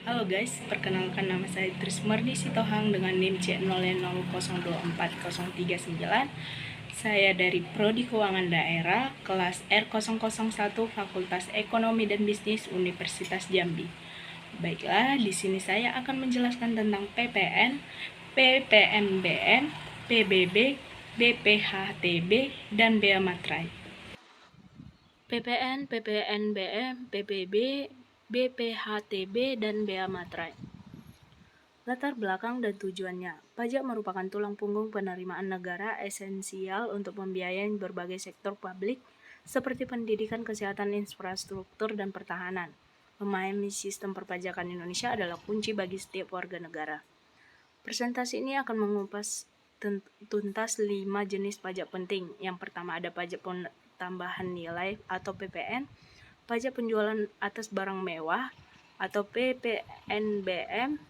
Halo guys, perkenalkan nama saya Trismardi Sitohang dengan NIM C00024039. Saya dari Prodi Keuangan Daerah, kelas R001 Fakultas Ekonomi dan Bisnis Universitas Jambi. Baiklah, di sini saya akan menjelaskan tentang PPN, PPNBM, PBB, BPHTB, dan Bea Materai. PPN, PPNBM, PBB, BPHTB, dan Bea Materai. Latar belakang dan tujuannya. Pajak merupakan tulang punggung penerimaan negara esensial untuk membiayai berbagai sektor publik seperti pendidikan, kesehatan, infrastruktur, dan pertahanan. Memahami sistem perpajakan Indonesia adalah kunci bagi setiap warga negara. Presentasi ini akan mengupas tuntas 5 jenis pajak penting. Yang pertama ada pajak tambahan nilai atau PPN, pajak penjualan atas barang mewah atau PPNBM,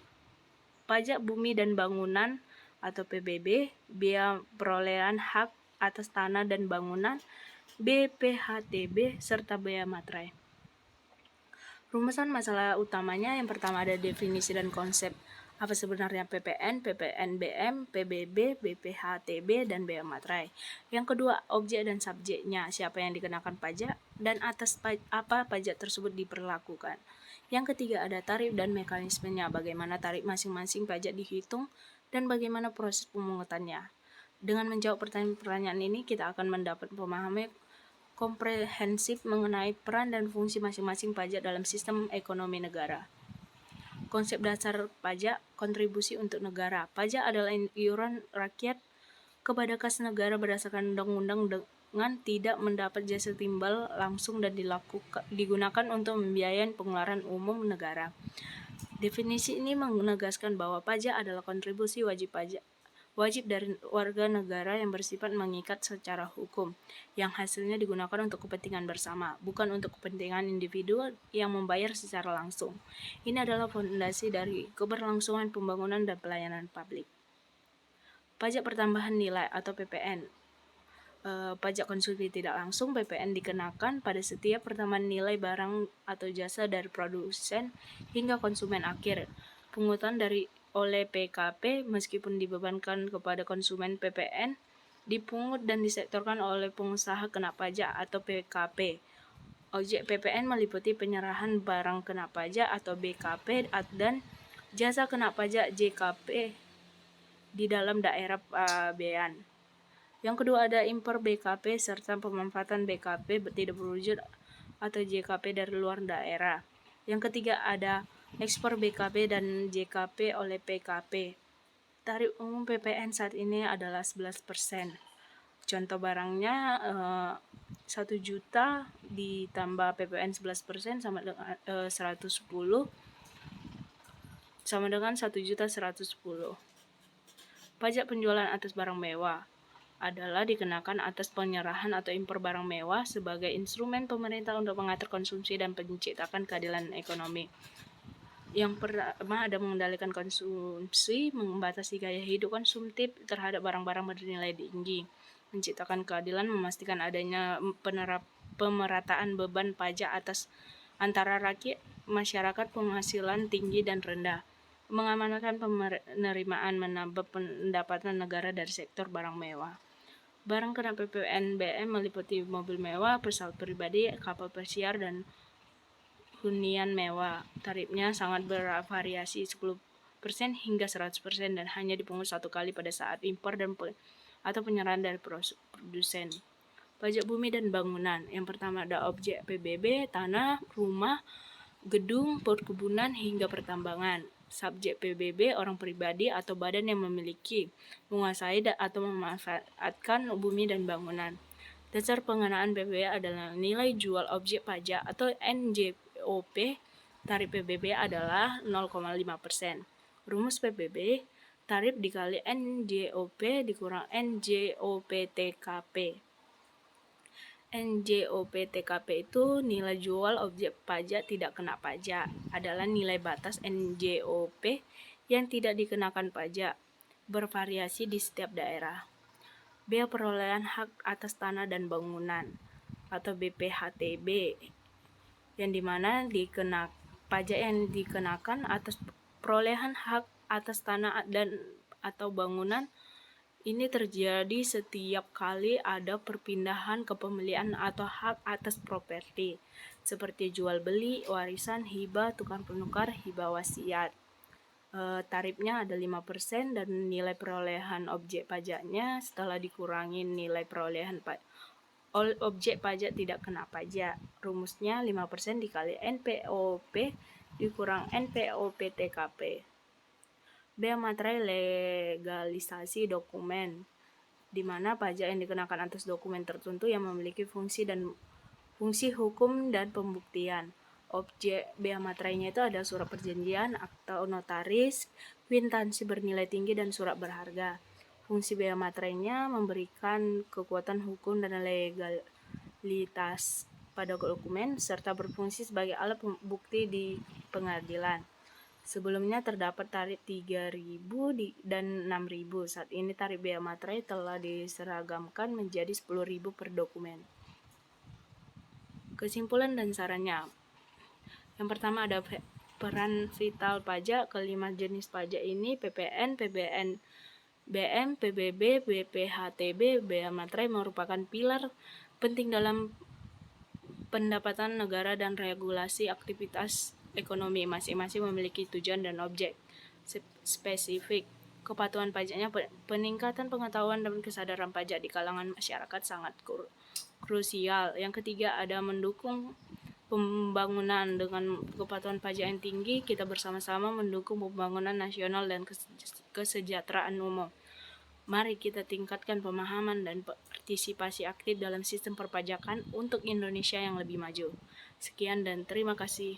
pajak bumi dan bangunan atau PBB, bea perolehan hak atas tanah dan bangunan, BPHTB, serta bea materai. Rumusan masalah utamanya yang pertama ada definisi dan konsep. Apa sebenarnya PPN, PPNBM, PBB, BPHTB, dan bea materai. Yang kedua, objek dan subjeknya, siapa yang dikenakan pajak, dan atas apa pajak tersebut diperlakukan. Yang ketiga ada tarif dan mekanismenya, bagaimana tarif masing-masing pajak dihitung, dan bagaimana proses pemungutannya. Dengan menjawab pertanyaan-pertanyaan ini, kita akan mendapat pemahaman komprehensif mengenai peran dan fungsi masing-masing pajak dalam sistem ekonomi negara. Konsep dasar pajak, kontribusi untuk negara. Pajak adalah iuran rakyat kepada kas negara berdasarkan undang-undang dengan tidak mendapat jasa timbal langsung dan digunakan untuk membiayai pengeluaran umum negara. Definisi ini menegaskan bahwa pajak adalah kontribusi wajib dari warga negara yang bersifat mengikat secara hukum, yang hasilnya digunakan untuk kepentingan bersama, bukan untuk kepentingan individu yang membayar secara langsung. Ini adalah fondasi dari keberlangsungan pembangunan dan pelayanan publik. Pajak pertambahan nilai atau PPN. Pajak konsumsi tidak langsung PPN dikenakan pada setiap pertambahan nilai barang atau jasa dari produsen hingga konsumen akhir. Pungutan oleh PKP meskipun dibebankan kepada konsumen PPN dipungut dan disetorkan oleh pengusaha kena pajak atau PKP. Objek PPN meliputi penyerahan barang kena pajak atau BKP dan jasa kena pajak JKP di dalam daerah pabean. Yang kedua ada impor BKP serta pemanfaatan BKP tidak berwujud atau JKP dari luar daerah. Yang ketiga ada ekspor BKP dan JKP oleh PKP. Tarif umum PPN saat ini adalah 11%. Contoh barangnya 1 juta ditambah PPN 11% sama dengan 110 sama dengan 1.110. Pajak penjualan atas barang mewah adalah dikenakan atas penyerahan atau impor barang mewah sebagai instrumen pemerintah untuk mengatur konsumsi dan menciptakan keadilan ekonomi. Yang pertama ada mengendalikan konsumsi, membatasi gaya hidup konsumtif terhadap barang-barang bernilai tinggi, menciptakan keadilan, memastikan adanya pemerataan beban pajak atas antara rakyat masyarakat penghasilan tinggi dan rendah, mengamankan penerimaan menambah pendapatan negara dari sektor barang mewah. Barang kena PPNBM meliputi mobil mewah, pesawat pribadi, kapal pesiar, dan hunian mewah. Tarifnya sangat bervariasi 10% hingga 100% dan hanya dipungut satu kali pada saat impor dan atau penyerahan dari produsen. Pajak bumi dan bangunan. Yang pertama ada objek PBB, tanah, rumah, gedung, perkebunan, hingga pertambangan. Subjek PBB orang pribadi atau badan yang memiliki, menguasai atau memanfaatkan bumi dan bangunan. Dasar pengenaan PBB adalah nilai jual objek pajak atau NJOP. Tarif PBB adalah 0,5%. Rumus PBB, tarif dikali NJOP dikurang NJOP TKP. NJOP TKP itu nilai jual objek pajak tidak kena pajak, adalah nilai batas NJOP yang tidak dikenakan pajak, bervariasi di setiap daerah. Bea perolehan hak atas tanah dan bangunan atau BPHTB yang dimana pajak yang dikenakan atas perolehan hak atas tanah dan atau bangunan ini terjadi setiap kali ada perpindahan kepemilikan atau hak atas properti, seperti jual beli, warisan, hibah, tukar penukar, hibah wasiat. Tarifnya ada 5% dan nilai perolehan objek pajaknya setelah dikurangi nilai perolehan objek pajak tidak kena pajak. Rumusnya 5% dikali NPOP dikurang NPOP TKP. Bea materai legalisasi dokumen, di mana pajak yang dikenakan atas dokumen tertentu yang memiliki fungsi hukum dan pembuktian. Objek bea materainya itu ada surat perjanjian, akta notaris, kwitansi bernilai tinggi, dan surat berharga. Fungsi bea materainya memberikan kekuatan hukum dan legalitas pada dokumen, serta berfungsi sebagai alat bukti di pengadilan. Sebelumnya terdapat tarif 3.000 dan 6.000. Saat ini tarif bea materai telah diseragamkan menjadi 10.000 per dokumen. Kesimpulan dan sarannya. Yang pertama ada peran vital pajak. Kelima jenis pajak ini PPN, PBN, BM, PBB, BPHTB, bea materai merupakan pilar penting dalam pendapatan negara dan regulasi aktivitas ekonomi. Masing-masing memiliki tujuan dan objek spesifik. Kepatuhan pajaknya, peningkatan pengetahuan dan kesadaran pajak di kalangan masyarakat sangat krusial. Yang ketiga ada mendukung pembangunan. Dengan kepatuhan pajak yang tinggi, kita bersama-sama mendukung pembangunan nasional dan kesejahteraan umum. Mari kita tingkatkan pemahaman dan partisipasi aktif dalam sistem perpajakan untuk Indonesia yang lebih maju. Sekian dan terima kasih.